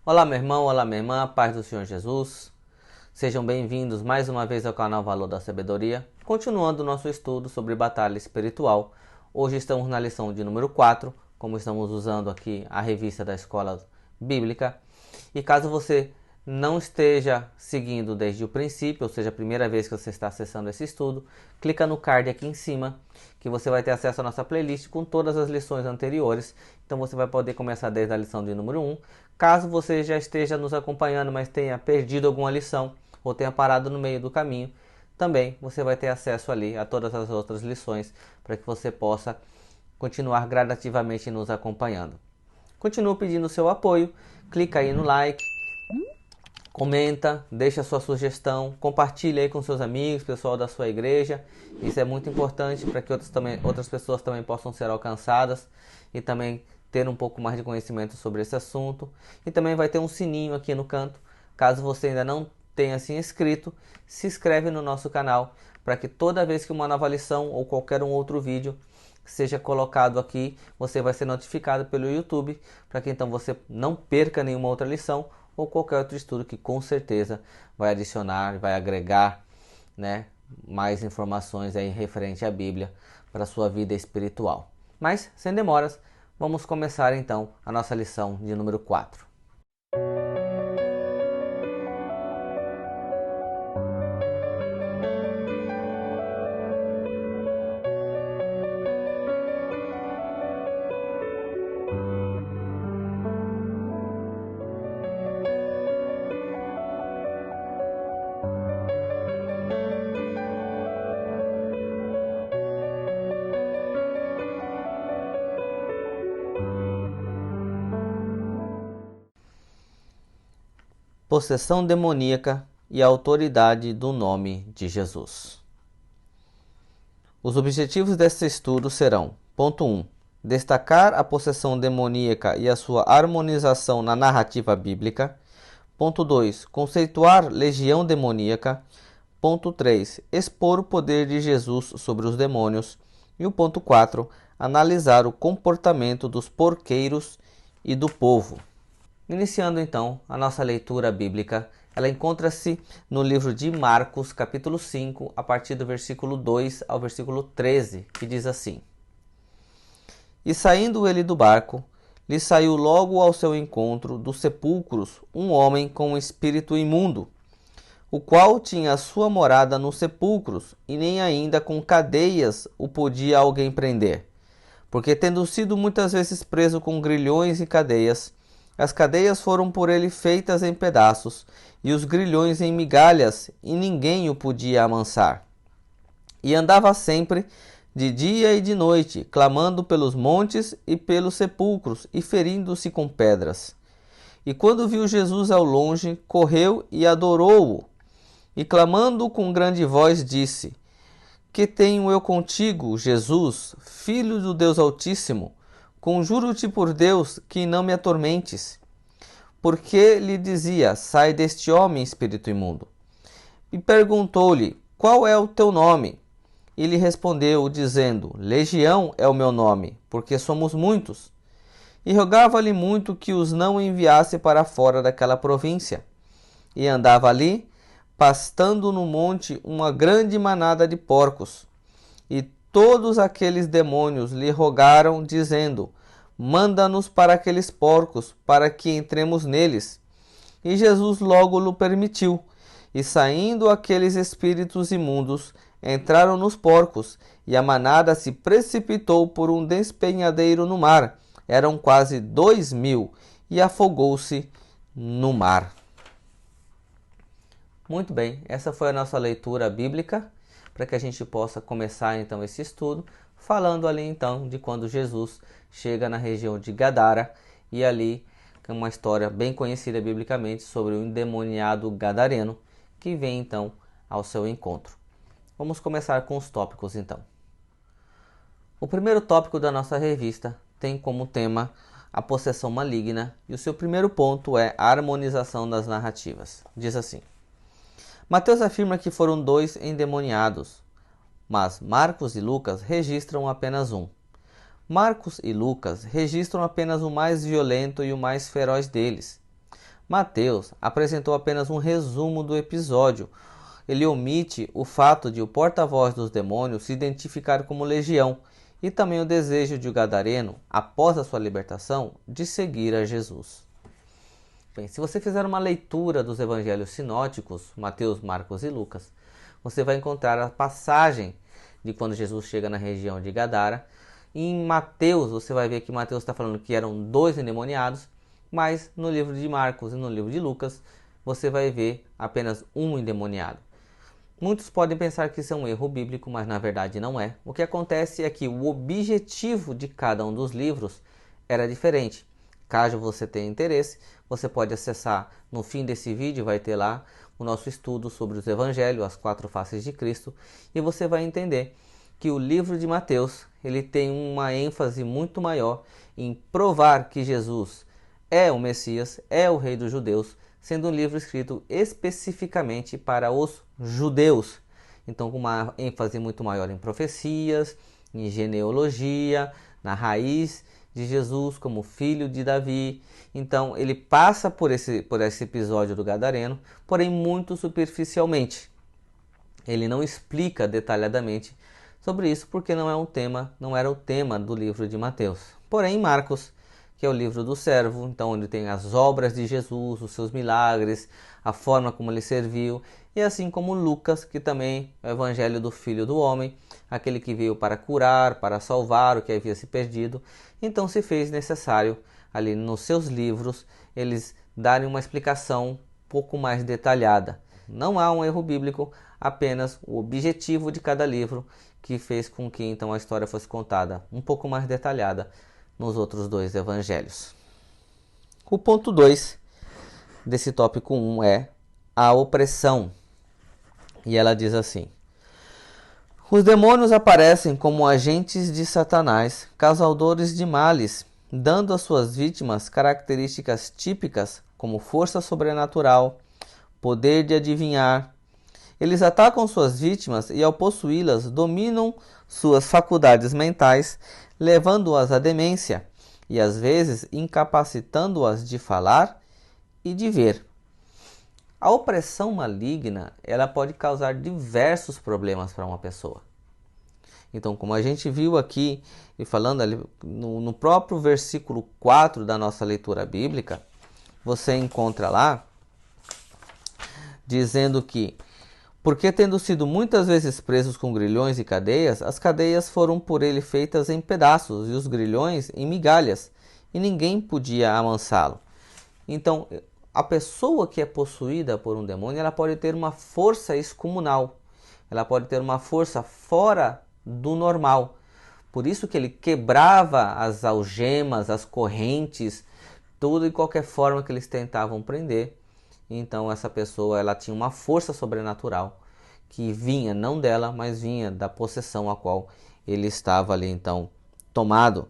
Olá meu irmão, olá minha irmã, paz do Senhor Jesus. Sejam bem-vindos mais uma vez ao canal Valor da Sabedoria. Continuando o nosso estudo sobre batalha espiritual. Hoje estamos na lição de número 4, como estamos usando aqui a revista da Escola Bíblica. E caso você não esteja seguindo desde o princípio, ou seja, a primeira vez que você está acessando esse estudo, clica no card aqui em cima, que você vai ter acesso à nossa playlist com todas as lições anteriores. Então você vai poder começar desde a lição de número 1. Caso você já esteja nos acompanhando, mas tenha perdido alguma lição, ou tenha parado no meio do caminho, também você vai ter acesso ali a todas as outras lições, para que você possa continuar gradativamente nos acompanhando. Continuo pedindo o seu apoio, clica aí no like, comenta, deixa a sua sugestão, compartilha aí com seus amigos, pessoal da sua igreja. Isso é muito importante para que outras pessoas também possam ser alcançadas e também ter um pouco mais de conhecimento sobre esse assunto. E também vai ter um sininho aqui no canto. Caso você ainda não tenha se inscrito, se inscreve no nosso canal para que toda vez que uma nova lição ou qualquer outro vídeo seja colocado aqui, você vai ser notificado pelo YouTube, para que então você não perca nenhuma outra lição ou qualquer outro estudo que com certeza vai adicionar, vai agregar, mais informações aí referente à Bíblia para a sua vida espiritual. Mas, sem demoras, vamos começar então a nossa lição de número 4. Possessão demoníaca e a autoridade do nome de Jesus. Os objetivos deste estudo serão: ponto 1. Destacar a possessão demoníaca e a sua harmonização na narrativa bíblica. Ponto 2. Conceituar legião demoníaca. Ponto 3. Expor o poder de Jesus sobre os demônios. E o ponto 4. Analisar o comportamento dos porqueiros e do povo. Iniciando então a nossa leitura bíblica, ela encontra-se no livro de Marcos, capítulo 5, a partir do versículo 2 ao versículo 13, que diz assim: E saindo ele do barco, lhe saiu logo ao seu encontro dos sepulcros um homem com um espírito imundo, o qual tinha a sua morada nos sepulcros, e nem ainda com cadeias o podia alguém prender, porque tendo sido muitas vezes preso com grilhões e cadeias, as cadeias foram por ele feitas em pedaços, e os grilhões em migalhas, e ninguém o podia amansar. E andava sempre, de dia e de noite, clamando pelos montes e pelos sepulcros, e ferindo-se com pedras. E quando viu Jesus ao longe, correu e adorou-o, e clamando com grande voz disse: Que tenho eu contigo, Jesus, Filho do Deus Altíssimo? Conjuro-te por Deus que não me atormentes. Porque lhe dizia: Sai deste homem, espírito imundo. E perguntou-lhe: Qual é o teu nome? E lhe respondeu, dizendo: Legião é o meu nome, porque somos muitos. E rogava-lhe muito que os não enviasse para fora daquela província. E andava ali, pastando no monte uma grande manada de porcos. E todos aqueles demônios lhe rogaram, dizendo: Manda-nos para aqueles porcos, para que entremos neles. E Jesus logo lhe permitiu. E saindo aqueles espíritos imundos, entraram nos porcos, e a manada se precipitou por um despenhadeiro no mar. Eram quase 2.000, e afogou-se no mar. Muito bem, essa foi a nossa leitura bíblica, para que a gente possa começar então esse estudo, falando ali então de quando Jesus chega na região de Gadara, e ali é uma história bem conhecida biblicamente sobre o endemoniado gadareno, que vem então ao seu encontro. Vamos começar com os tópicos então. O primeiro tópico da nossa revista tem como tema a possessão maligna, e o seu primeiro ponto é a harmonização das narrativas. Diz assim: Mateus afirma que foram 2 endemoniados, mas Marcos e Lucas registram apenas um. Marcos e Lucas registram apenas o mais violento e o mais feroz deles. Mateus apresentou apenas um resumo do episódio. Ele omite o fato de o porta-voz dos demônios se identificar como Legião e também o desejo de o gadareno, após a sua libertação, de seguir a Jesus. Bem, se você fizer uma leitura dos evangelhos sinóticos, Mateus, Marcos e Lucas, você vai encontrar a passagem de quando Jesus chega na região de Gadara. E em Mateus, você vai ver que Mateus está falando que eram 2 endemoniados, mas no livro de Marcos e no livro de Lucas, você vai ver apenas um endemoniado. Muitos podem pensar que isso é um erro bíblico, mas na verdade não é. O que acontece é que o objetivo de cada um dos livros era diferente. Caso você tenha interesse, você pode acessar no fim desse vídeo, vai ter lá o nosso estudo sobre os evangelhos, as 4 faces de Cristo, e você vai entender que o livro de Mateus, ele tem uma ênfase muito maior em provar que Jesus é o Messias, é o Rei dos Judeus, sendo um livro escrito especificamente para os judeus. Então, com uma ênfase muito maior em profecias, em genealogia, na raiz de Jesus como filho de Davi. Então, ele passa por esse episódio do gadareno, porém muito superficialmente. Ele não explica detalhadamente sobre isso, porque não era o tema do livro de Mateus. Porém, Marcos, que é o livro do servo, então onde tem as obras de Jesus, os seus milagres, a forma como ele serviu, e assim como Lucas, que também é o evangelho do Filho do Homem, aquele que veio para curar, para salvar o que havia se perdido. Então se fez necessário ali nos seus livros eles darem uma explicação um pouco mais detalhada. Não há um erro bíblico, apenas o objetivo de cada livro que fez com que então a história fosse contada um pouco mais detalhada nos outros 2 evangelhos. O ponto 2 desse tópico 1 é a opressão. E ela diz assim: os demônios aparecem como agentes de Satanás, causadores de males, dando às suas vítimas características típicas como força sobrenatural, poder de adivinhar. Eles atacam suas vítimas e, ao possuí-las, dominam suas faculdades mentais, levando-as à demência e, às vezes, incapacitando-as de falar e de ver. A opressão maligna, ela pode causar diversos problemas para uma pessoa. Então, como a gente viu aqui, e falando ali no próprio versículo 4 da nossa leitura bíblica, você encontra lá, dizendo que porque tendo sido muitas vezes presos com grilhões e cadeias, as cadeias foram por ele feitas em pedaços e os grilhões em migalhas, e ninguém podia amansá-lo. Então, a pessoa que é possuída por um demônio, ela pode ter uma força excomunal, ela pode ter uma força fora do normal. Por isso que ele quebrava as algemas, as correntes, tudo e qualquer forma que eles tentavam prender. Então essa pessoa, ela tinha uma força sobrenatural que vinha não dela, mas vinha da possessão a qual ele estava ali então tomado.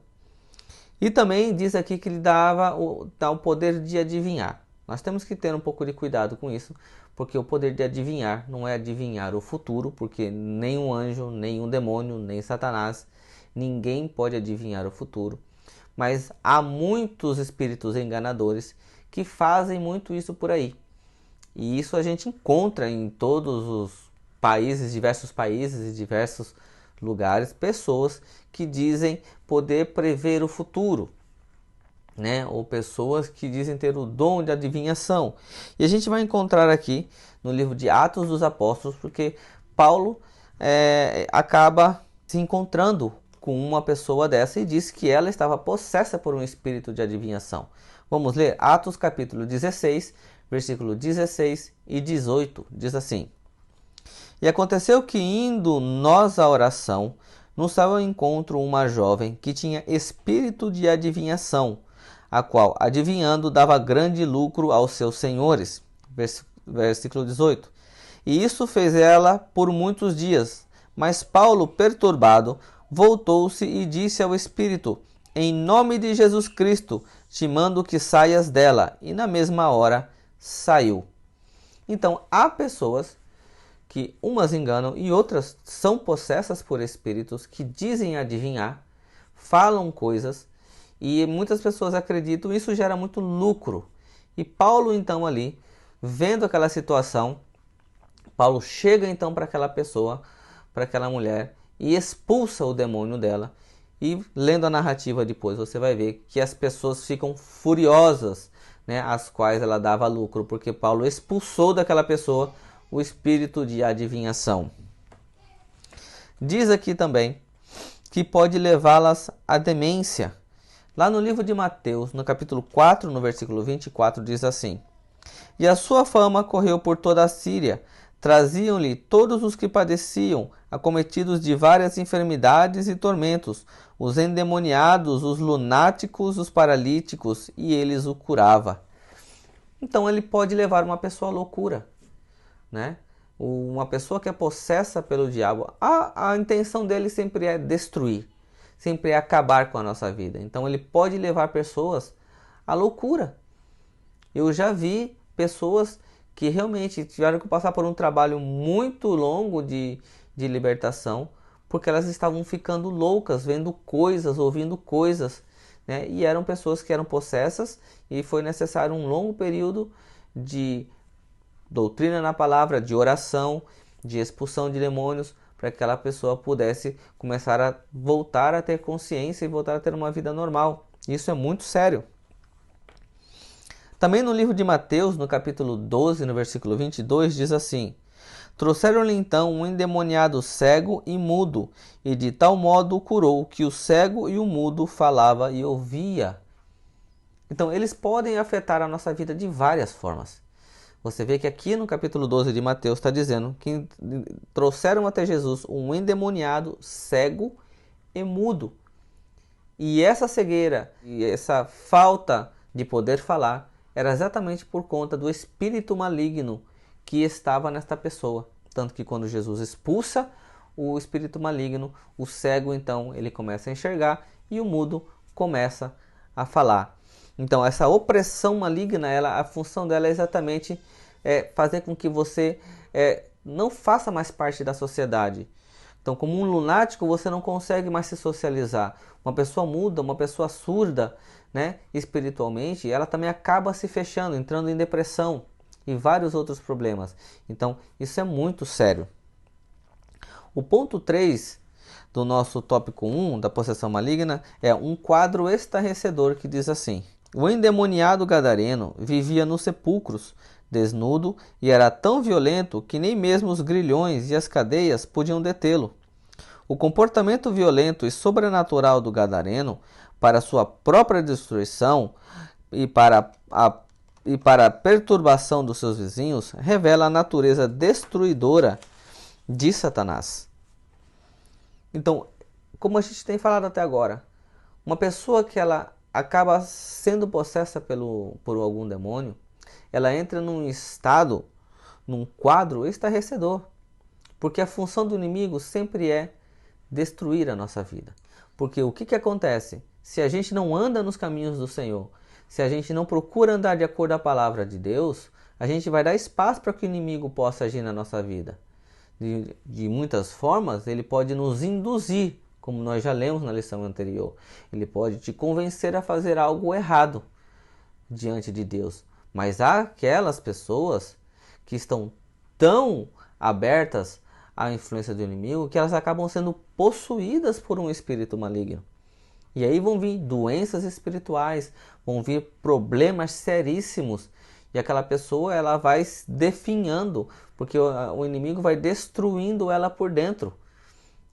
E também diz aqui que ele dava o poder de adivinhar. Nós temos que ter um pouco de cuidado com isso, porque o poder de adivinhar não é adivinhar o futuro, porque nem um anjo, nem um demônio, nem Satanás, ninguém pode adivinhar o futuro. Mas há muitos espíritos enganadores que fazem muito isso por aí. E isso a gente encontra em todos os países, diversos países e diversos lugares, pessoas que dizem poder prever o futuro, né? Ou pessoas que dizem ter o dom de adivinhação. E a gente vai encontrar aqui no livro de Atos dos Apóstolos, porque Paulo acaba se encontrando com uma pessoa dessa e disse que ela estava possessa por um espírito de adivinhação. Vamos ler Atos capítulo 16, versículo 16 e 18, diz assim: e aconteceu que, indo nós à oração, nos saiu ao encontro uma jovem que tinha espírito de adivinhação, a qual, adivinhando, dava grande lucro aos seus senhores. Versículo 18. E isso fez ela por muitos dias. Mas Paulo, perturbado, voltou-se e disse ao espírito: em nome de Jesus Cristo, te mando que saias dela. E na mesma hora saiu. Então, há pessoas que umas enganam e outras são possessas por espíritos que dizem adivinhar, falam coisas e muitas pessoas acreditam, e isso gera muito lucro. E Paulo então ali, vendo aquela situação, Paulo chega então para aquela pessoa, para aquela mulher, e expulsa o demônio dela. E lendo a narrativa depois, você vai ver que as pessoas ficam furiosas, né, às quais ela dava lucro, porque Paulo expulsou daquela pessoa o espírito de adivinhação. Diz aqui também que pode levá-las à demência. Lá no livro de Mateus, no capítulo 4, no versículo 24, diz assim: E a sua fama correu por toda a Síria. Traziam-lhe todos os que padeciam, acometidos de várias enfermidades e tormentos, os endemoniados, os lunáticos, os paralíticos, e eles o curava. Então ele pode levar uma pessoa à loucura, né? Uma pessoa que é possessa pelo diabo, a intenção dele sempre é destruir, sempre é acabar com a nossa vida. Então ele pode levar pessoas à loucura. Eu já vi pessoas que realmente tiveram que passar por um trabalho muito longo de libertação, porque elas estavam ficando loucas, vendo coisas, ouvindo coisas, né? E eram pessoas que eram possessas e foi necessário um longo período de doutrina na palavra, de oração, de expulsão de demônios, para que aquela pessoa pudesse começar a voltar a ter consciência e voltar a ter uma vida normal. Isso é muito sério. Também no livro de Mateus, no capítulo 12, no versículo 22, diz assim: Trouxeram-lhe então um endemoniado cego e mudo, e de tal modo o curou, que o cego e o mudo falava e ouvia. Então, eles podem afetar a nossa vida de várias formas. Você vê que aqui no capítulo 12 de Mateus está dizendo que trouxeram até Jesus um endemoniado cego e mudo. E essa cegueira e essa falta de poder falar era exatamente por conta do espírito maligno que estava nesta pessoa. Tanto que quando Jesus expulsa o espírito maligno, o cego então ele começa a enxergar e o mudo começa a falar. Então essa opressão maligna, a função dela é exatamente fazer com que você não faça mais parte da sociedade. Então, como um lunático, você não consegue mais se socializar. Uma pessoa muda, uma pessoa surda, né, espiritualmente, ela também acaba se fechando, entrando em depressão e vários outros problemas. Então, isso é muito sério. O ponto 3 do nosso tópico 1 da possessão maligna é um quadro estarrecedor que diz assim: O endemoniado gadareno vivia nos sepulcros, desnudo, e era tão violento que nem mesmo os grilhões e as cadeias podiam detê-lo. O comportamento violento e sobrenatural do gadareno, para sua própria destruição e para a perturbação dos seus vizinhos, revela a natureza destruidora de Satanás. Então, como a gente tem falado até agora, uma pessoa que ela acaba sendo possessa por algum demônio, ela entra num estado, num quadro estarrecedor, porque a função do inimigo sempre é destruir a nossa vida. Porque o que acontece? Se a gente não anda nos caminhos do Senhor, se a gente não procura andar de acordo com a palavra de Deus, a gente vai dar espaço para que o inimigo possa agir na nossa vida. De muitas formas, ele pode nos induzir, como nós já lemos na lição anterior. Ele pode te convencer a fazer algo errado diante de Deus. Mas há aquelas pessoas que estão tão abertas à influência do inimigo que elas acabam sendo possuídas por um espírito maligno. E aí vão vir doenças espirituais, vão vir problemas seríssimos. E aquela pessoa ela vai definhando, porque o inimigo vai destruindo ela por dentro.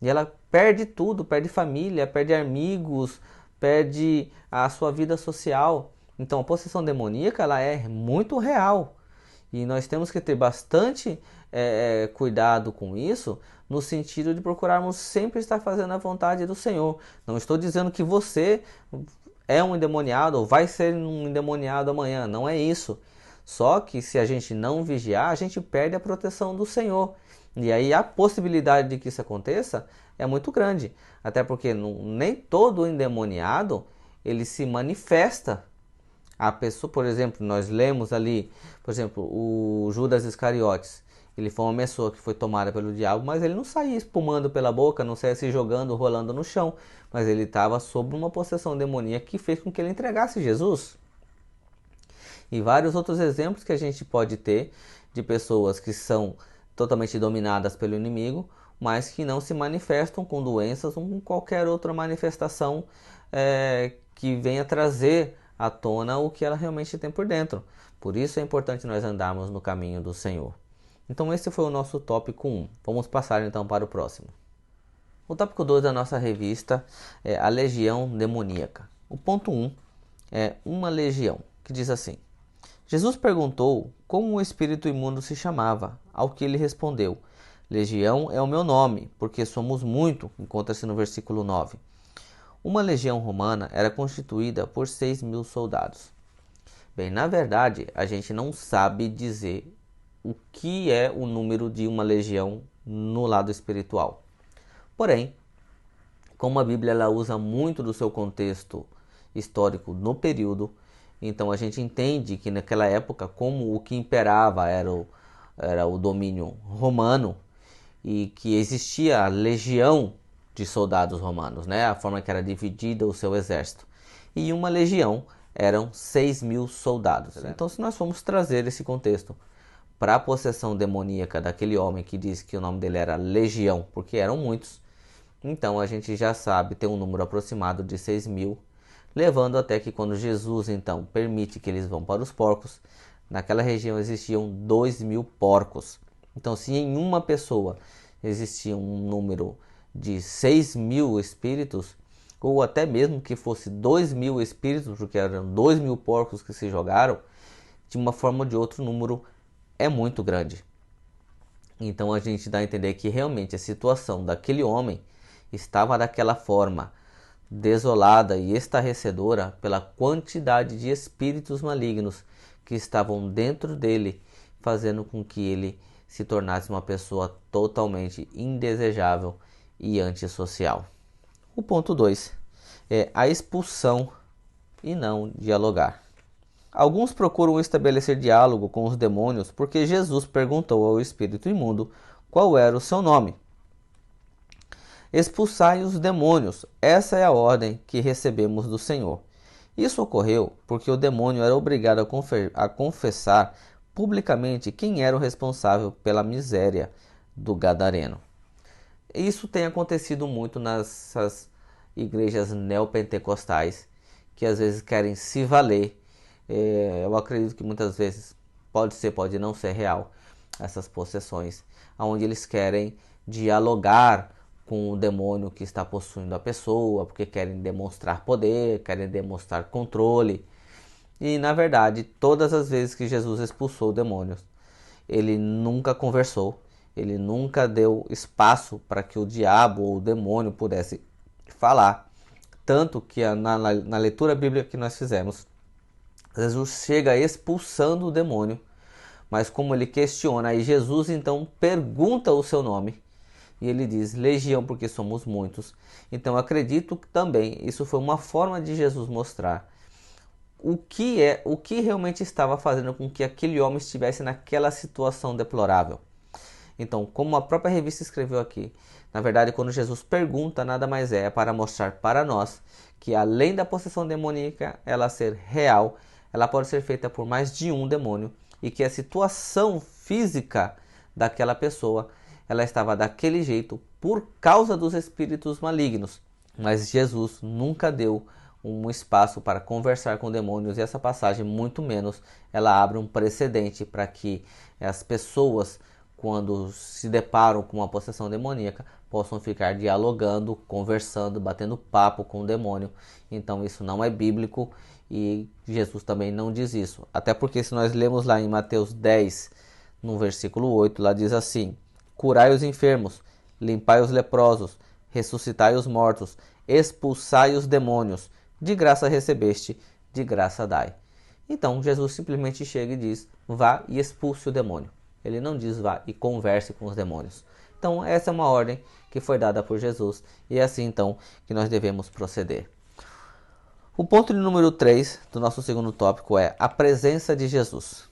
E ela perde tudo, perde família, perde amigos, perde a sua vida social. Então a possessão demoníaca ela é muito real. E nós temos que ter bastante cuidado com isso, no sentido de procurarmos sempre estar fazendo a vontade do Senhor. Não estou dizendo que você é um endemoniado ou vai ser um endemoniado amanhã, não é isso. Só que se a gente não vigiar, a gente perde a proteção do Senhor. E aí a possibilidade de que isso aconteça é muito grande. Até porque nem todo endemoniado ele se manifesta. A pessoa, por exemplo, nós lemos ali, por exemplo, o Judas Iscariotes. Ele foi uma pessoa que foi tomada pelo diabo, mas ele não saía espumando pela boca, não saía se jogando, rolando no chão. Mas ele estava sob uma possessão demoníaca que fez com que ele entregasse Jesus. E vários outros exemplos que a gente pode ter de pessoas que são totalmente dominadas pelo inimigo, mas que não se manifestam com doenças ou com qualquer outra manifestação que venha trazer à tona o que ela realmente tem por dentro. Por isso é importante nós andarmos no caminho do Senhor. Então esse foi o nosso tópico 1. Vamos passar então para o próximo. O tópico 2 da nossa revista é a legião demoníaca. O ponto 1 é uma legião, que diz assim: Jesus perguntou como o espírito imundo se chamava, ao que ele respondeu: Legião é o meu nome, porque somos muito, encontra-se no versículo 9. Uma legião romana era constituída por 6.000 soldados. Bem, na verdade, a gente não sabe dizer o que é o número de uma legião no lado espiritual. Porém, como a Bíblia ela usa muito do seu contexto histórico no período, então a gente entende que naquela época, como o que imperava era o domínio romano e que existia a legião de soldados romanos, né? A forma que era dividida o seu exército. E uma legião eram 6.000 soldados. Então, se nós formos trazer esse contexto para a possessão demoníaca daquele homem que disse que o nome dele era Legião, porque eram muitos, então a gente já sabe ter um número aproximado de 6.000, levando até que quando Jesus então permite que eles vão para os porcos, naquela região existiam 2.000 porcos. Então, se em uma pessoa existia um número de 6.000 espíritos, ou até mesmo que fosse 2.000 espíritos, porque eram 2.000 porcos que se jogaram, de uma forma ou de outra o número é muito grande. Então a gente dá a entender que realmente a situação daquele homem estava daquela forma, desolada e estarrecedora pela quantidade de espíritos malignos que estavam dentro dele, fazendo com que ele se tornasse uma pessoa totalmente indesejável e antissocial. O ponto 2 é a expulsão e não dialogar. Alguns procuram estabelecer diálogo com os demônios porque Jesus perguntou ao espírito imundo qual era o seu nome. Expulsai os demônios, essa é a ordem que recebemos do Senhor. Isso ocorreu porque o demônio era obrigado a confessar publicamente quem era o responsável pela miséria do gadareno. Isso tem acontecido muito nessas igrejas neopentecostais, que às vezes querem se valer. Eu acredito que muitas vezes pode ser, pode não ser real, essas possessões, onde eles querem dialogar com o demônio que está possuindo a pessoa, porque querem demonstrar poder, querem demonstrar controle. E na verdade, todas as vezes que Jesus expulsou demônios, ele nunca conversou, ele nunca deu espaço para que o diabo ou o demônio pudesse falar. Tanto que na leitura bíblica que nós fizemos, Jesus chega expulsando o demônio, mas como ele questiona, aí Jesus então pergunta o seu nome, e ele diz legião porque somos muitos. Então acredito que também isso foi uma forma de Jesus mostrar o que realmente estava fazendo com que aquele homem estivesse naquela situação deplorável. Então, como a própria revista escreveu aqui, na verdade, quando Jesus pergunta, nada mais é para mostrar para nós que além da possessão demoníaca ela ser real, ela pode ser feita por mais de um demônio e que a situação física daquela pessoa ela estava daquele jeito por causa dos espíritos malignos. Mas Jesus nunca deu um espaço para conversar com demônios, e essa passagem muito menos ela abre um precedente para que as pessoas, quando se deparam com uma possessão demoníaca, possam ficar dialogando, conversando, batendo papo com o demônio. Então isso não é bíblico e Jesus também não diz isso. Até porque se nós lemos lá em Mateus 10, no versículo 8, lá diz assim: curai os enfermos, limpai os leprosos, ressuscitai os mortos, expulsai os demônios, de graça recebeste, de graça dai. Então Jesus simplesmente chega e diz: vá e expulse o demônio. Ele não diz vá e converse com os demônios. Então essa é uma ordem que foi dada por Jesus e é assim então que nós devemos proceder. O ponto de número 3 do nosso segundo tópico é a presença de Jesus.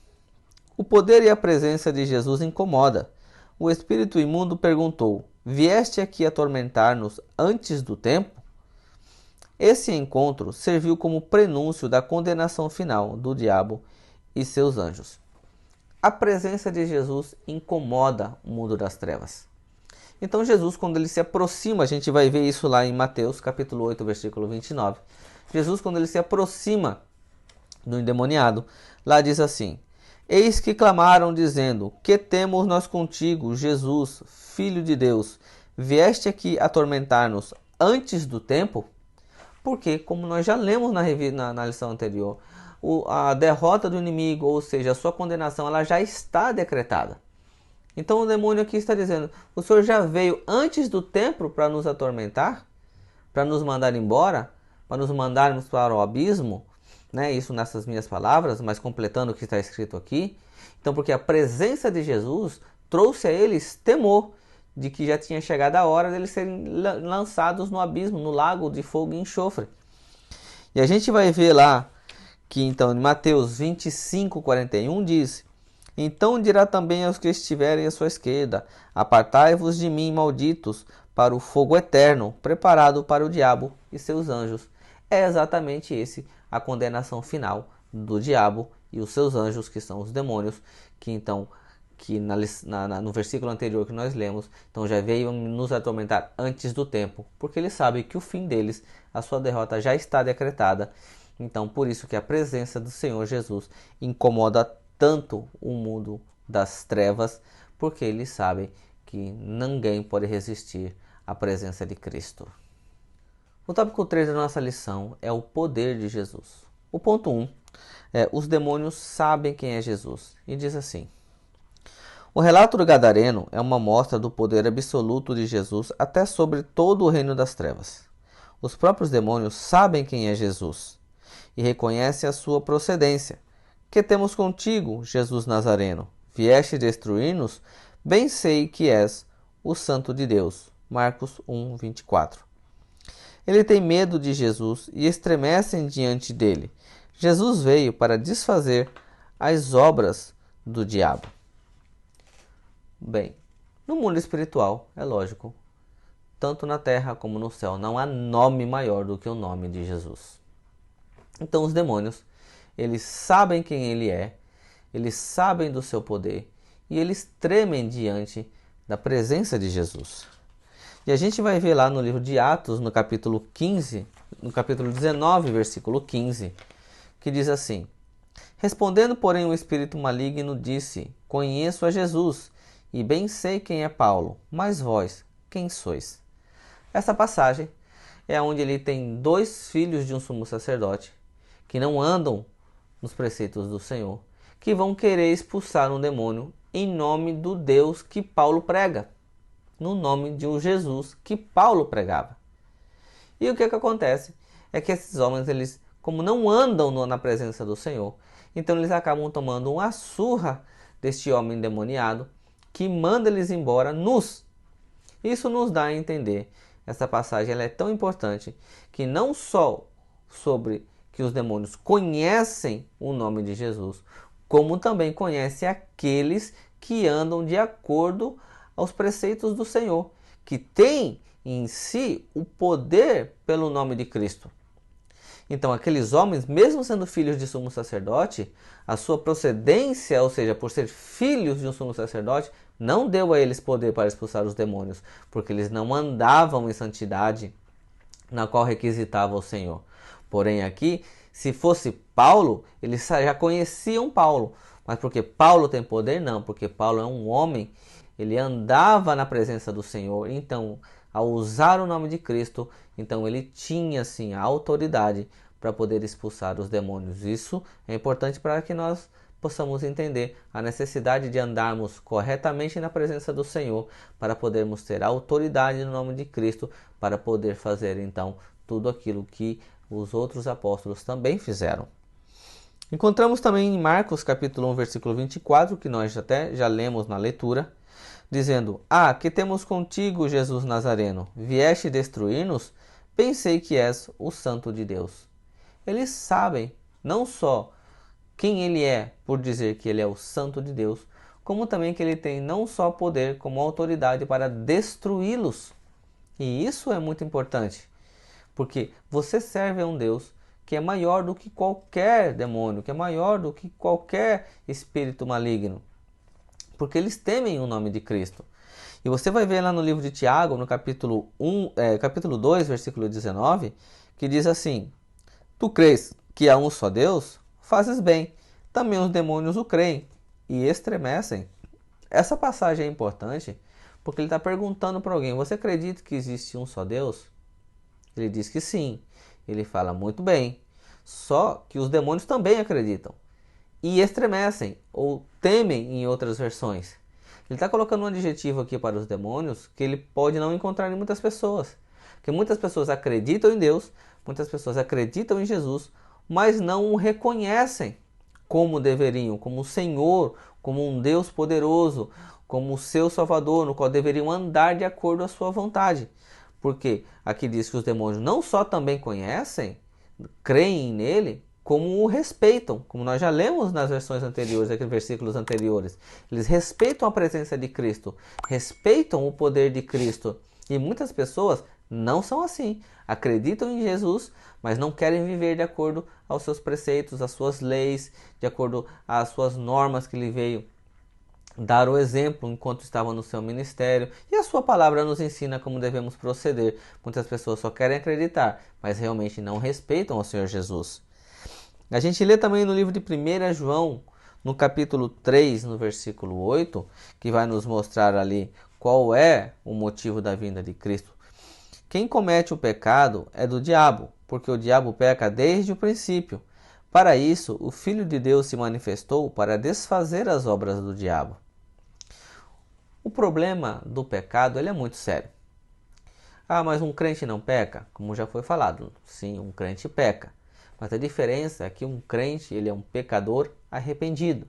O poder e a presença de Jesus incomoda. O espírito imundo perguntou: vieste aqui atormentar-nos antes do tempo? Esse encontro serviu como prenúncio da condenação final do diabo e seus anjos. A presença de Jesus incomoda o mundo das trevas. Então Jesus, quando ele se aproxima, a gente vai ver isso lá em Mateus capítulo 8, versículo 29. Jesus, quando ele se aproxima do endemoniado, lá diz assim: Eis que clamaram dizendo, que temos nós contigo, Jesus, Filho de Deus? Vieste aqui atormentar-nos antes do tempo? Porque, como nós já lemos na lição anterior, a derrota do inimigo, ou seja, a sua condenação, ela já está decretada. Então o demônio aqui está dizendo, o Senhor já veio antes do tempo para nos atormentar? Para nos mandar embora? Para nos mandarmos para o abismo? Isso nessas minhas palavras, mas completando o que está escrito aqui. Então, porque a presença de Jesus trouxe a eles temor de que já tinha chegado a hora deles serem lançados no abismo, no lago de fogo e enxofre. E a gente vai ver lá que então em Mateus 25:41 diz: Então dirá também aos que estiverem à sua esquerda: Apartai-vos de mim, malditos, para o fogo eterno, preparado para o diabo e seus anjos. É exatamente esse a condenação final do diabo e os seus anjos, que são os demônios, que no versículo anterior que nós lemos, então já veio nos atormentar antes do tempo, porque ele sabe que o fim deles, a sua derrota já está decretada. Então, por isso que a presença do Senhor Jesus incomoda tanto o mundo das trevas, porque eles sabem que ninguém pode resistir à presença de Cristo. O tópico 3 da nossa lição é o poder de Jesus. O ponto 1 é: os demônios sabem quem é Jesus. E diz assim: o relato do Gadareno é uma mostra do poder absoluto de Jesus até sobre todo o reino das trevas. Os próprios demônios sabem quem é Jesus e reconhecem a sua procedência. Que temos contigo, Jesus Nazareno? Vieste destruir-nos? Bem sei que és o Santo de Deus. Marcos 1, 24. Ele tem medo de Jesus e estremecem diante dele. Jesus veio para desfazer as obras do diabo. Bem, no mundo espiritual, é lógico, tanto na terra como no céu, não há nome maior do que o nome de Jesus. Então os demônios, eles sabem quem ele é, eles sabem do seu poder e eles tremem diante da presença de Jesus. E a gente vai ver lá no livro de Atos, no capítulo 15, no capítulo 19, versículo 15, que diz assim: Respondendo, porém, o espírito maligno disse: Conheço a Jesus, e bem sei quem é Paulo, mas vós, quem sois? Essa passagem é onde ele tem dois filhos de um sumo sacerdote, que não andam nos preceitos do Senhor, que vão querer expulsar um demônio em nome do Deus que Paulo prega, no nome de um Jesus que Paulo pregava. E o que acontece é que esses homens, eles, como não andam na presença do Senhor, então eles acabam tomando uma surra deste homem endemoniado, que manda eles embora nus. Isso nos dá a entender, essa passagem ela é tão importante, que não só sobre que os demônios conhecem o nome de Jesus, como também conhecem aqueles que andam de acordo aos preceitos do Senhor, que têm em si o poder pelo nome de Cristo. Então aqueles homens, mesmo sendo filhos de sumo sacerdote, a sua procedência, ou seja, por ser filhos de um sumo sacerdote, não deu a eles poder para expulsar os demônios, porque eles não andavam em santidade na qual requisitava o Senhor. Porém aqui, se fosse Paulo, eles já conheciam Paulo, mas porque Paulo tem poder? Não, porque Paulo é um homem, ele andava na presença do Senhor, então ao usar o nome de Cristo, então ele tinha sim a autoridade para poder expulsar os demônios. Isso é importante para que nós possamos entender a necessidade de andarmos corretamente na presença do Senhor, para podermos ter autoridade no nome de Cristo, para poder fazer então tudo aquilo que os outros apóstolos também fizeram. Encontramos também em Marcos capítulo 1, versículo 24, que nós até já lemos na leitura, dizendo: que temos contigo, Jesus Nazareno? Vieste destruir-nos? Pensei que és o Santo de Deus. Eles sabem não só quem ele é, por dizer que ele é o Santo de Deus, como também que ele tem não só poder, como autoridade para destruí-los. E isso é muito importante, porque você serve a um Deus que é maior do que qualquer demônio, que é maior do que qualquer espírito maligno, porque eles temem o nome de Cristo. E você vai ver lá no livro de Tiago, no capítulo 2, versículo 19, que diz assim: Tu crês que há um só Deus? Fazes bem. Também os demônios o creem e estremecem. Essa passagem é importante porque ele está perguntando para alguém: Você acredita que existe um só Deus? Ele diz que sim. Ele fala: Muito bem. Só que os demônios também acreditam e estremecem ou temem em outras versões. Ele está colocando um adjetivo aqui para os demônios que ele pode não encontrar em muitas pessoas. Porque muitas pessoas acreditam em Deus, muitas pessoas acreditam em Jesus, mas não o reconhecem como deveriam, como o Senhor, como um Deus poderoso, como o seu Salvador, no qual deveriam andar de acordo à sua vontade. Porque aqui diz que os demônios não só também conhecem, creem nele, como o respeitam, como nós já lemos nas versões anteriores, aqui versículos anteriores. Eles respeitam a presença de Cristo, respeitam o poder de Cristo. E muitas pessoas não são assim. Acreditam em Jesus, mas não querem viver de acordo aos seus preceitos, às suas leis, de acordo às suas normas que ele veio dar o exemplo enquanto estava no seu ministério. E a sua palavra nos ensina como devemos proceder. Muitas pessoas só querem acreditar, mas realmente não respeitam o Senhor Jesus. A gente lê também no livro de 1 João, no capítulo 3, no versículo 8, que vai nos mostrar ali qual é o motivo da vinda de Cristo. Quem comete o pecado é do diabo, porque o diabo peca desde o princípio. Para isso, o Filho de Deus se manifestou para desfazer as obras do diabo. O problema do pecado ele é muito sério. Ah, mas um crente não peca? Como já foi falado, sim, um crente peca. Mas a diferença é que um crente ele é um pecador arrependido.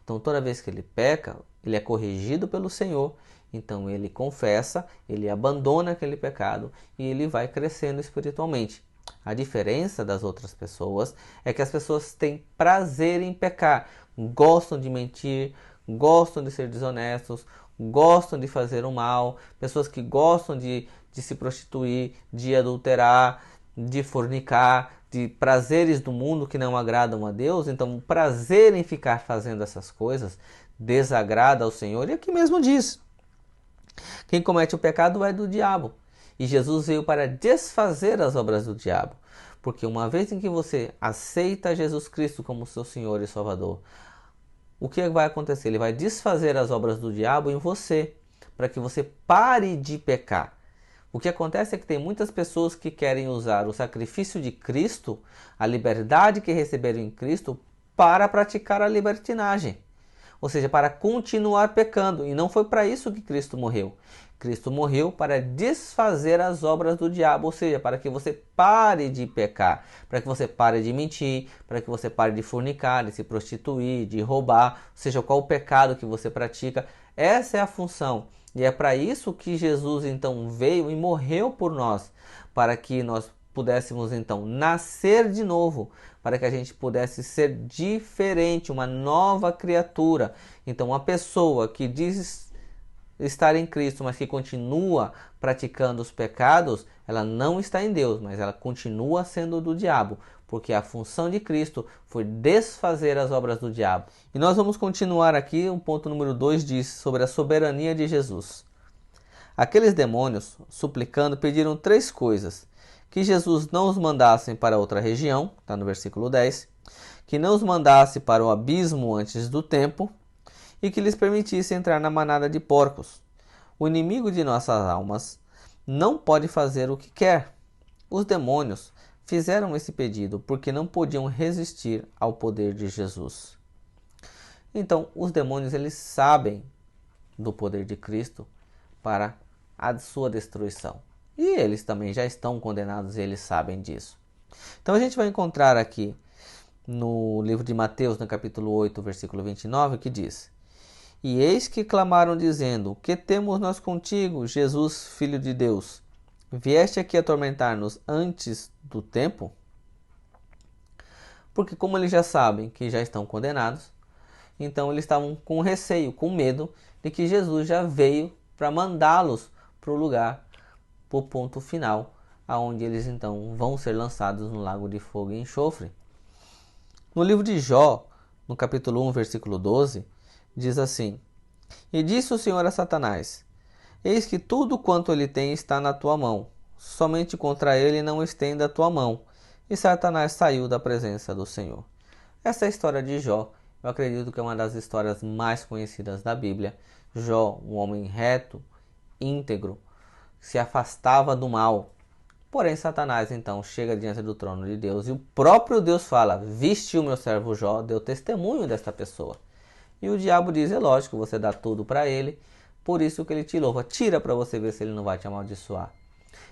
Então toda vez que ele peca, ele é corrigido pelo Senhor. Então ele confessa, ele abandona aquele pecado e ele vai crescendo espiritualmente. A diferença das outras pessoas é que as pessoas têm prazer em pecar, gostam de mentir, gostam de ser desonestos, gostam de fazer o mal, pessoas que gostam de se prostituir, de adulterar, de fornicar, de prazeres do mundo que não agradam a Deus. Então o prazer em ficar fazendo essas coisas desagrada ao Senhor. E aqui mesmo diz: quem comete o pecado é do diabo. E Jesus veio para desfazer as obras do diabo. Porque uma vez em que você aceita Jesus Cristo como seu Senhor e Salvador, o que vai acontecer? Ele vai desfazer as obras do diabo em você, para que você pare de pecar. O que acontece é que tem muitas pessoas que querem usar o sacrifício de Cristo, a liberdade que receberam em Cristo, para praticar a libertinagem. Ou seja, para continuar pecando. E não foi para isso que Cristo morreu. Cristo morreu para desfazer as obras do diabo, ou seja, para que você pare de pecar, para que você pare de mentir, para que você pare de fornicar, de se prostituir, de roubar, seja qual o pecado que você pratica. Essa é a função. E é para isso que Jesus então veio e morreu por nós, para que nós pudéssemos então nascer de novo, para que a gente pudesse ser diferente, uma nova criatura. Então, uma pessoa que diz estar em Cristo, mas que continua praticando os pecados, ela não está em Deus, mas ela continua sendo do diabo, porque a função de Cristo foi desfazer as obras do diabo. E nós vamos continuar aqui, o ponto número 2 diz sobre a soberania de Jesus. Aqueles demônios, suplicando, pediram 3 coisas: que Jesus não os mandasse para outra região, está no versículo 10, que não os mandasse para o abismo antes do tempo, e que lhes permitisse entrar na manada de porcos. O inimigo de nossas almas não pode fazer o que quer. Os demônios fizeram esse pedido porque não podiam resistir ao poder de Jesus. Então, os demônios eles sabem do poder de Cristo para a sua destruição. E eles também já estão condenados e eles sabem disso. Então a gente vai encontrar aqui no livro de Mateus, no capítulo 8, versículo 29, que diz: E eis que clamaram dizendo: Que temos nós contigo, Jesus, Filho de Deus? Vieste aqui atormentar-nos antes do tempo? Porque como eles já sabem que já estão condenados, então eles estavam com receio, com medo de que Jesus já veio para mandá-los para o lugar, para o ponto final, aonde eles então vão ser lançados no lago de fogo e enxofre. No livro de Jó, no capítulo 1, versículo 12, diz assim: E disse o Senhor a Satanás: Eis que tudo quanto ele tem está na tua mão, somente contra ele não estenda a tua mão. E Satanás saiu da presença do Senhor. Essa é a história de Jó. Eu acredito que é uma das histórias mais conhecidas da Bíblia. Jó, um homem reto, íntegro, se afastava do mal. Porém, Satanás então chega diante do trono de Deus e o próprio Deus fala: Viste o meu servo Jó, deu testemunho desta pessoa. E o diabo diz: É lógico, você dá tudo para ele, por isso que ele te louva. Tira para você ver se ele não vai te amaldiçoar.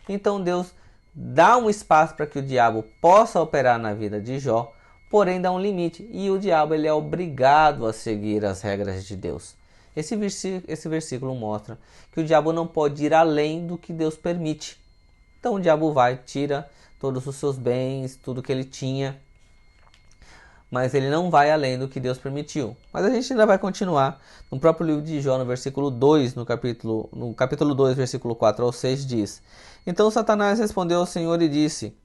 Então Deus dá um espaço para que o diabo possa operar na vida de Jó, porém dá um limite. E o diabo ele é obrigado a seguir as regras de Deus. Esse versículo mostra que o diabo não pode ir além do que Deus permite. Então o diabo vai, tira todos os seus bens, tudo que ele tinha, mas ele não vai além do que Deus permitiu. Mas a gente ainda vai continuar. No próprio livro de Jó, no versículo 2, no capítulo 2, versículo 4 ao 6, diz: Então Satanás respondeu ao Senhor e disse: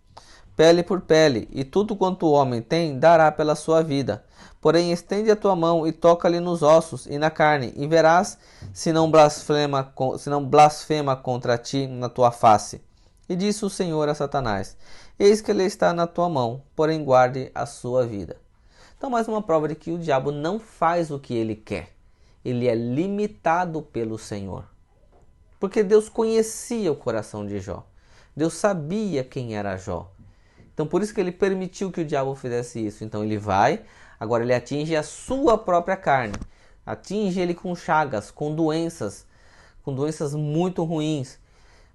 Pele por pele, e tudo quanto o homem tem, dará pela sua vida. Porém, estende a tua mão e toca-lhe nos ossos e na carne, e verás se não blasfema contra ti na tua face. E disse o Senhor a Satanás: Eis que ele está na tua mão, porém guarde a sua vida. Então, mais uma prova de que o diabo não faz o que ele quer. Ele é limitado pelo Senhor. Porque Deus conhecia o coração de Jó. Deus sabia quem era Jó. Então, por isso que ele permitiu que o diabo fizesse isso. Então, ele vai, agora ele atinge a sua própria carne. Atinge ele com chagas, com doenças muito ruins.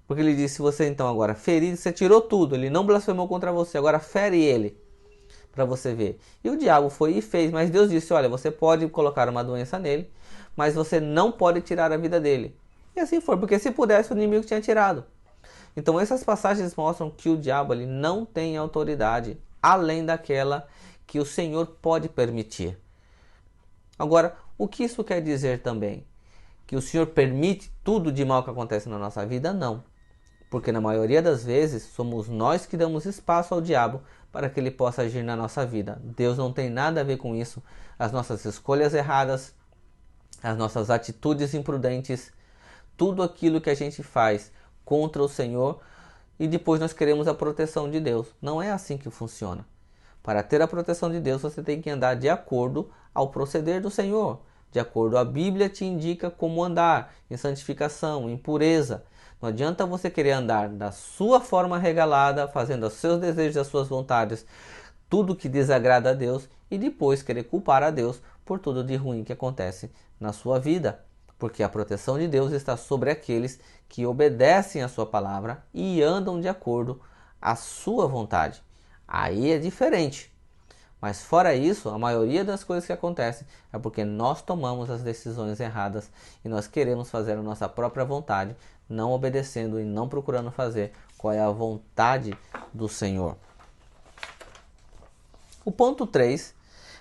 Porque ele disse: você então agora ferir, você tirou tudo, ele não blasfemou contra você, agora fere ele, para você ver. E o diabo foi e fez, mas Deus disse: olha, você pode colocar uma doença nele, mas você não pode tirar a vida dele. E assim foi, porque se pudesse o inimigo tinha tirado. Então essas passagens mostram que o diabo ele não tem autoridade, além daquela que o Senhor pode permitir. Agora, o que isso quer dizer também? Que o Senhor permite tudo de mal que acontece na nossa vida? Não. Porque na maioria das vezes somos nós que damos espaço ao diabo para que ele possa agir na nossa vida. Deus não tem nada a ver com isso. As nossas escolhas erradas, as nossas atitudes imprudentes, tudo aquilo que a gente faz contra o Senhor e depois nós queremos a proteção de Deus. Não é assim que funciona. Para ter a proteção de Deus, você tem que andar de acordo ao proceder do Senhor. De acordo, a Bíblia te indica como andar, em santificação, em pureza. Não adianta você querer andar da sua forma regalada, fazendo os seus desejos e as suas vontades, tudo que desagrada a Deus, e depois querer culpar a Deus por tudo de ruim que acontece na sua vida. Porque a proteção de Deus está sobre aqueles que obedecem a sua palavra e andam de acordo à sua vontade. Aí é diferente. Mas fora isso, a maioria das coisas que acontecem é porque nós tomamos as decisões erradas e nós queremos fazer a nossa própria vontade, não obedecendo e não procurando fazer qual é a vontade do Senhor. O ponto 3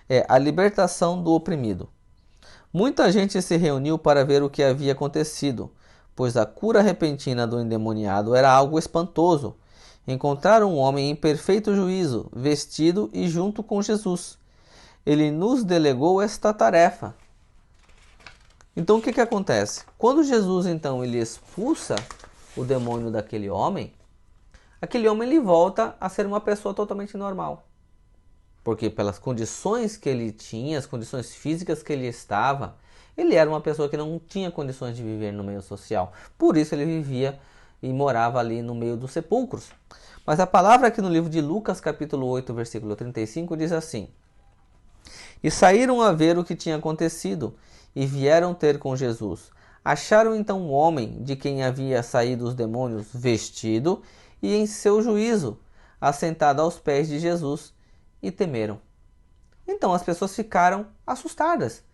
é a libertação do oprimido. Muita gente se reuniu para ver o que havia acontecido, pois a cura repentina do endemoniado era algo espantoso. Encontraram um homem em perfeito juízo, vestido e junto com Jesus. Ele nos delegou esta tarefa. Então o que acontece? Quando Jesus então ele expulsa o demônio daquele homem, aquele homem ele volta a ser uma pessoa totalmente normal. Porque pelas condições que ele tinha, as condições físicas que ele estava, ele era uma pessoa que não tinha condições de viver no meio social. Por isso ele vivia e morava ali no meio dos sepulcros. Mas a palavra aqui no livro de Lucas, capítulo 8, versículo 35, diz assim: E saíram a ver o que tinha acontecido, e vieram ter com Jesus. Acharam então um homem de quem havia saído os demônios, vestido e em seu juízo, assentado aos pés de Jesus, e temeram. Então as pessoas ficaram assustadas,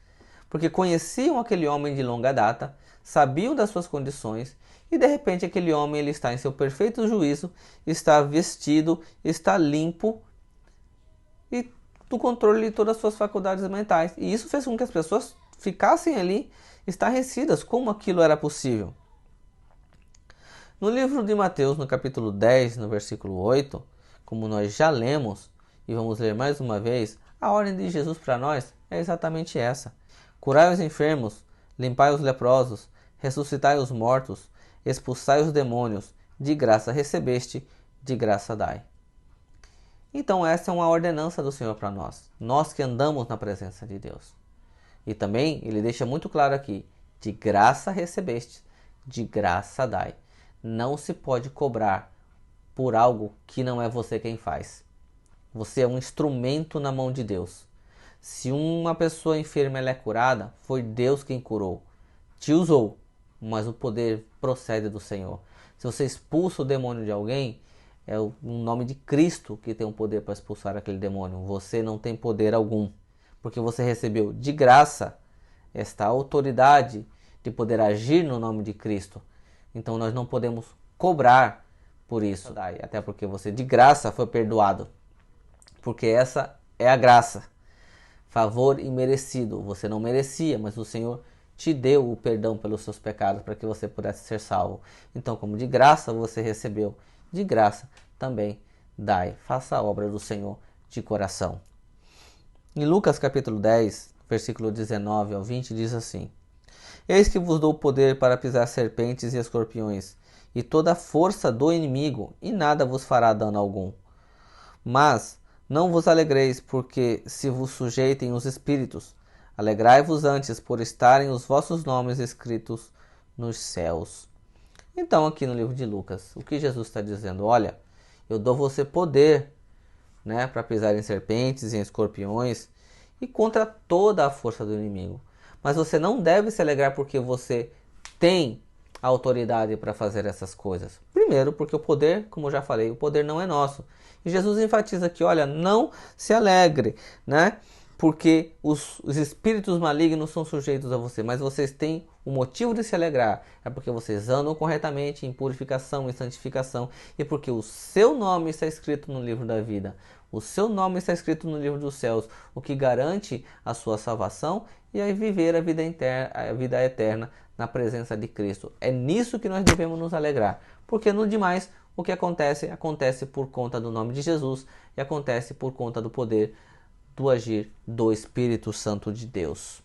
porque conheciam aquele homem de longa data, sabiam das suas condições, e de repente aquele homem ele está em seu perfeito juízo, está vestido, está limpo e do controle de todas as suas faculdades mentais. E isso fez com que as pessoas ficassem ali estarrecidas, como aquilo era possível. No livro de Mateus, no capítulo 10, no versículo 8, como nós já lemos e vamos ler mais uma vez, a ordem de Jesus para nós é exatamente essa: curai os enfermos, limpai os leprosos, ressuscitai os mortos, expulsai os demônios, de graça recebeste, de graça dai. Então essa é uma ordenança do Senhor para nós que andamos na presença de Deus. E também ele deixa muito claro aqui: de graça recebeste, de graça dai. Não se pode cobrar por algo que não é você quem faz. Você é um instrumento na mão de Deus. Se uma pessoa enferma ela é curada, foi Deus quem curou. Te usou, mas o poder procede do Senhor. Se você expulsa o demônio de alguém, é o nome de Cristo que tem o poder para expulsar aquele demônio. Você não tem poder algum, porque você recebeu de graça esta autoridade de poder agir no nome de Cristo. Então nós não podemos cobrar por isso, até porque você de graça foi perdoado, porque essa é a graça, favor imerecido. Você não merecia, mas o Senhor te deu o perdão pelos seus pecados para que você pudesse ser salvo. Então, como de graça você recebeu, de graça também dai. Faça a obra do Senhor de coração. Em Lucas capítulo 10, versículo 19 ao 20, diz assim: Eis que vos dou poder para pisar serpentes e escorpiões, e toda a força do inimigo, e nada vos fará dano algum. Mas não vos alegreis, porque se vos sujeitem os espíritos. Alegrai-vos antes por estarem os vossos nomes escritos nos céus. Então, aqui no livro de Lucas, o que Jesus está dizendo? Olha, eu dou você poder, para pisar em serpentes e em escorpiões e contra toda a força do inimigo. Mas você não deve se alegrar porque você tem a autoridade para fazer essas coisas. Primeiro, porque o poder, como eu já falei, o poder não é nosso. E Jesus enfatiza aqui, olha, não se alegre, porque os espíritos malignos são sujeitos a você, mas vocês têm o motivo de se alegrar. É porque vocês andam corretamente em purificação e santificação, e porque o seu nome está escrito no livro da vida. O seu nome está escrito no livro dos céus, o que garante a sua salvação e a viver a vida eterna na presença de Cristo. É nisso que nós devemos nos alegrar, porque no demais o que acontece por conta do nome de Jesus e acontece por conta do poder do agir do Espírito Santo de Deus.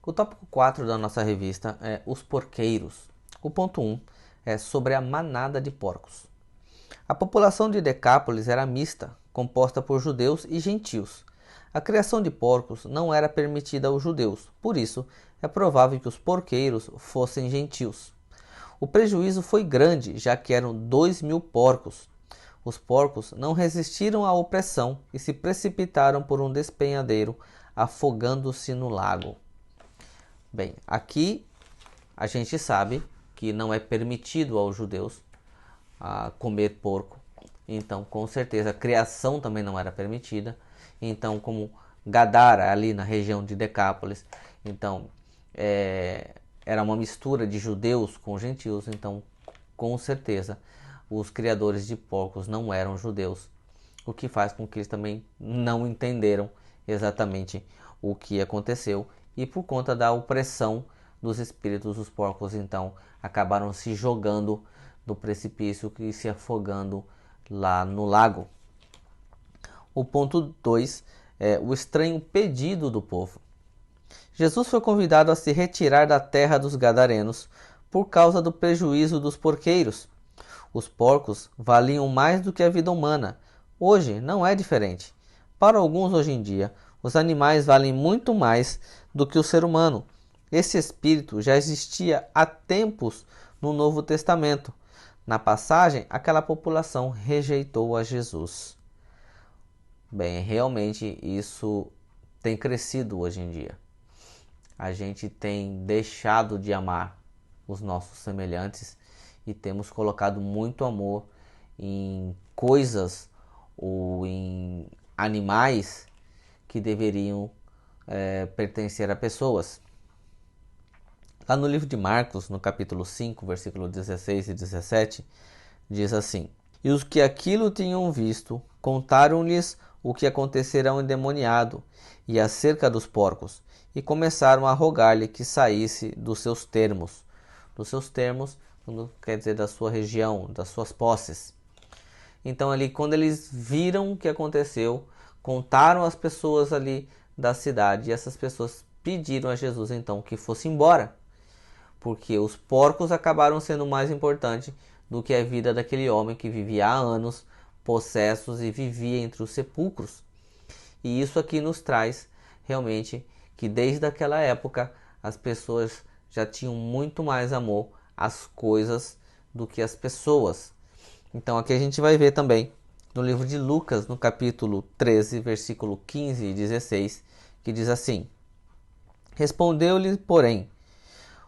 O tópico 4 da nossa revista é os porqueiros. O ponto 1 é sobre a manada de porcos. A população de Decápolis era mista, composta por judeus e gentios. A criação de porcos não era permitida aos judeus, por isso é provável que os porqueiros fossem gentios. O prejuízo foi grande, já que eram 2.000 porcos. Os porcos não resistiram à opressão e se precipitaram por um despenhadeiro, afogando-se no lago. Bem, aqui a gente sabe que não é permitido aos judeus comer porco. Então, com certeza, a criação também não era permitida. Então, como Gadara, ali na região de Decápolis, então era uma mistura de judeus com gentios. Então, com certeza, os criadores de porcos não eram judeus, o que faz com que eles também não entenderam exatamente o que aconteceu, e por conta da opressão dos espíritos, os porcos então acabaram se jogando do precipício e se afogando lá no lago. O ponto 2 é o estranho pedido do povo. Jesus foi convidado a se retirar da terra dos gadarenos por causa do prejuízo dos porqueiros. Os porcos valiam mais do que a vida humana. Hoje não é diferente. Para alguns hoje em dia, os animais valem muito mais do que o ser humano. Esse espírito já existia há tempos no Novo Testamento. Na passagem, aquela população rejeitou a Jesus. Bem, realmente isso tem crescido hoje em dia. A gente tem deixado de amar os nossos semelhantes e temos colocado muito amor em coisas ou em animais que deveriam pertencer a pessoas. Lá no livro de Marcos, no capítulo 5, versículo 16 e 17, diz assim: E os que aquilo tinham visto, contaram-lhes o que acontecera ao endemoniado e acerca dos porcos, e começaram a rogar-lhe que saísse dos seus termos. Dos seus termos, quer dizer da sua região, das suas posses. Então ali quando eles viram o que aconteceu, contaram às pessoas ali da cidade, e essas pessoas pediram a Jesus então que fosse embora, porque os porcos acabaram sendo mais importantes do que a vida daquele homem que vivia há anos possessos e vivia entre os sepulcros. E isso aqui nos traz realmente que desde aquela época as pessoas já tinham muito mais amor às coisas do que às pessoas. Então aqui a gente vai ver também no livro de Lucas, no capítulo 13, versículo 15 e 16, que diz assim: Respondeu-lhe, porém,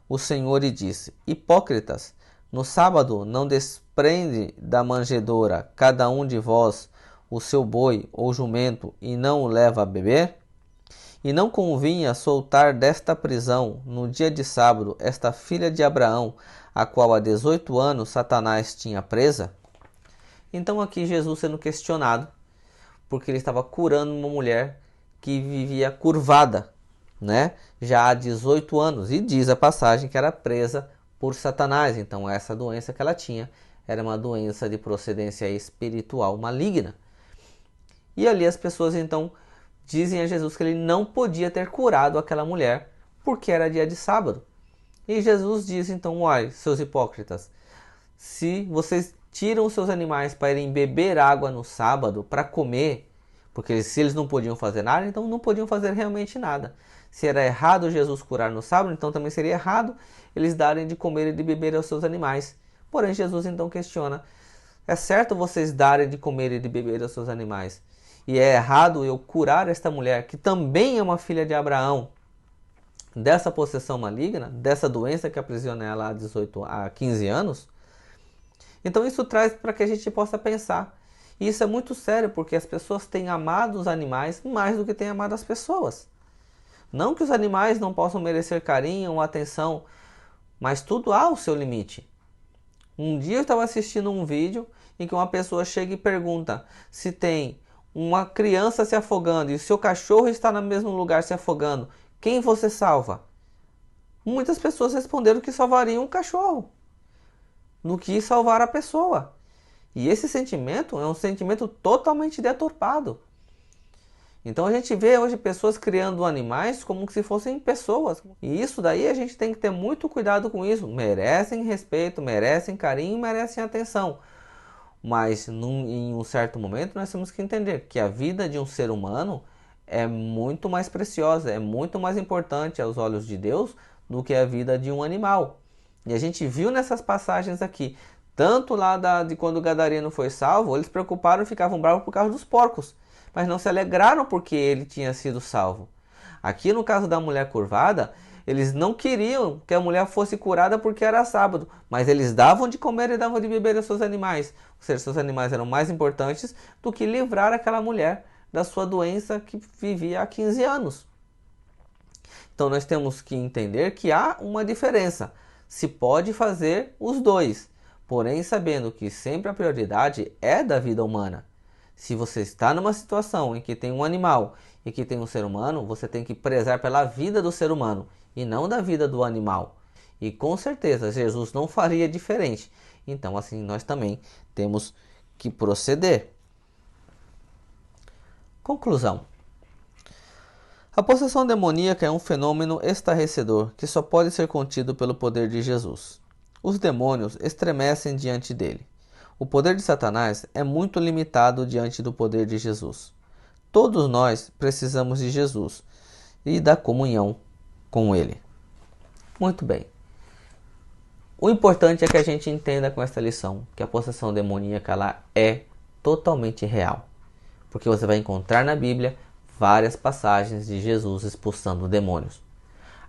o Senhor e disse: Hipócritas, no sábado não desprende da manjedoura cada um de vós o seu boi ou jumento e não o leva a beber? E não convinha soltar desta prisão no dia de sábado esta filha de Abraão, a qual há 18 anos Satanás tinha presa? Então aqui Jesus sendo questionado, porque ele estava curando uma mulher que vivia curvada, né? Já há 18 anos, e diz a passagem que era presa por Satanás. Então essa doença que ela tinha era uma doença de procedência espiritual maligna. E ali as pessoas então dizem a Jesus que ele não podia ter curado aquela mulher porque era dia de sábado. E Jesus diz então: olha, seus hipócritas, se vocês tiram os seus animais para irem beber água no sábado, para comer, porque se eles não podiam fazer nada, então não podiam fazer realmente nada. Se era errado Jesus curar no sábado, então também seria errado eles darem de comer e de beber aos seus animais. Porém, Jesus então questiona: é certo vocês darem de comer e de beber aos seus animais, e é errado eu curar esta mulher, que também é uma filha de Abraão, dessa possessão maligna, dessa doença que aprisiona ela há 15 anos? Então isso traz para que a gente possa pensar. E isso é muito sério, porque as pessoas têm amado os animais mais do que têm amado as pessoas. Não que os animais não possam merecer carinho ou atenção, mas tudo há o seu limite. Um dia eu estava assistindo um vídeo em que uma pessoa chega e pergunta se tem uma criança se afogando e o seu cachorro está no mesmo lugar se afogando, quem você salva? Muitas pessoas responderam que salvariam o cachorro do que salvar a pessoa. E esse sentimento é um sentimento totalmente deturpado. Então a gente vê hoje pessoas criando animais como se fossem pessoas. E isso daí a gente tem que ter muito cuidado com isso. Merecem respeito, merecem carinho, merecem atenção. Mas em um certo momento nós temos que entender que a vida de um ser humano é muito mais preciosa, é muito mais importante aos olhos de Deus do que a vida de um animal. E a gente viu nessas passagens aqui, tanto lá de quando o gadareno foi salvo, eles se preocuparam e ficavam bravos por causa dos porcos, mas não se alegraram porque ele tinha sido salvo. Aqui no caso da mulher curvada, eles não queriam que a mulher fosse curada porque era sábado, mas eles davam de comer e davam de beber aos seus animais. Ou seja, seus animais eram mais importantes do que livrar aquela mulher da sua doença que vivia há 15 anos. Então nós temos que entender que há uma diferença. Se pode fazer os dois, porém sabendo que sempre a prioridade é da vida humana. Se você está numa situação em que tem um animal e que tem um ser humano, você tem que prezar pela vida do ser humano e não da vida do animal. E com certeza Jesus não faria diferente. Então assim nós também temos que proceder. Conclusão. A possessão demoníaca é um fenômeno estarrecedor que só pode ser contido pelo poder de Jesus. Os demônios estremecem diante dele. O poder de Satanás é muito limitado diante do poder de Jesus. Todos nós precisamos de Jesus e da comunhão com ele. Muito bem. O importante é que a gente entenda com esta lição que a possessão demoníaca ela é totalmente real. Porque você vai encontrar na Bíblia várias passagens de Jesus expulsando demônios.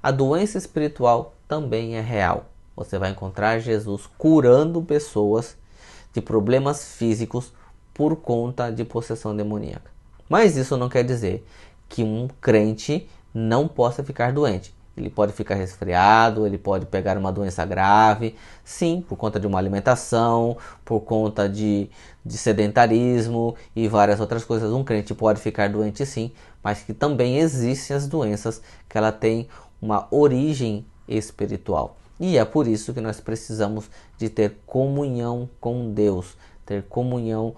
A doença espiritual também é real. Você vai encontrar Jesus curando pessoas de problemas físicos por conta de possessão demoníaca. Mas isso não quer dizer que um crente não possa ficar doente. Ele pode ficar resfriado, ele pode pegar uma doença grave, sim, por conta de uma alimentação, por conta de sedentarismo e várias outras coisas. Um crente pode ficar doente sim, mas que também existem as doenças que ela tem uma origem espiritual. E é por isso que nós precisamos de ter comunhão com Deus, ter comunhão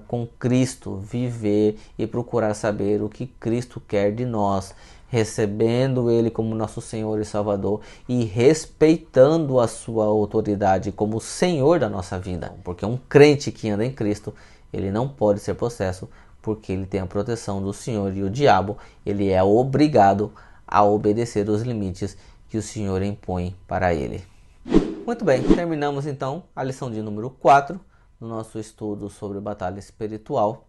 com Cristo, viver e procurar saber o que Cristo quer de nós, recebendo Ele como nosso Senhor e Salvador e respeitando a sua autoridade como Senhor da nossa vida. Porque um crente que anda em Cristo, ele não pode ser possesso, porque ele tem a proteção do Senhor, e o diabo, ele é obrigado a obedecer os limites que o Senhor impõe para ele. Muito bem, terminamos então a lição de número 4 do nosso estudo sobre batalha espiritual.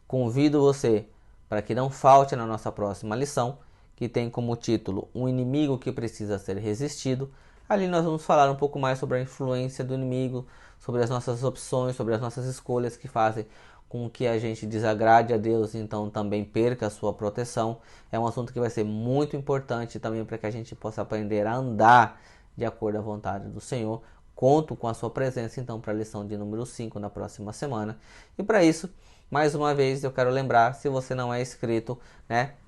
Convido você para que não falte na nossa próxima lição, que tem como título Um Inimigo que Precisa Ser Resistido. Ali nós vamos falar um pouco mais sobre a influência do inimigo, sobre as nossas opções, sobre as nossas escolhas que fazem com que a gente desagrade a Deus, então também perca a sua proteção. É um assunto que vai ser muito importante também para que a gente possa aprender a andar de acordo à vontade do Senhor. Conto com a sua presença então para a lição de número 5 na próxima semana. E para isso, mais uma vez eu quero lembrar, se você não é inscrito,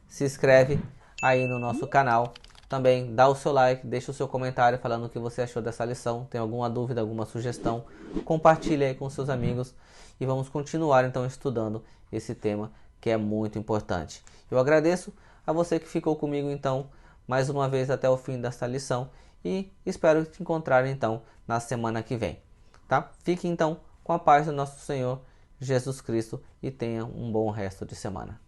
se inscreve aí no nosso canal. Também dá o seu like, deixa o seu comentário falando o que você achou dessa lição. Tem alguma dúvida, alguma sugestão? Compartilhe aí com seus amigos. E vamos continuar então estudando esse tema que é muito importante. Eu agradeço a você que ficou comigo então mais uma vez até o fim desta lição e espero te encontrar então na semana que vem, tá? Fique então com a paz do nosso Senhor Jesus Cristo e tenha um bom resto de semana.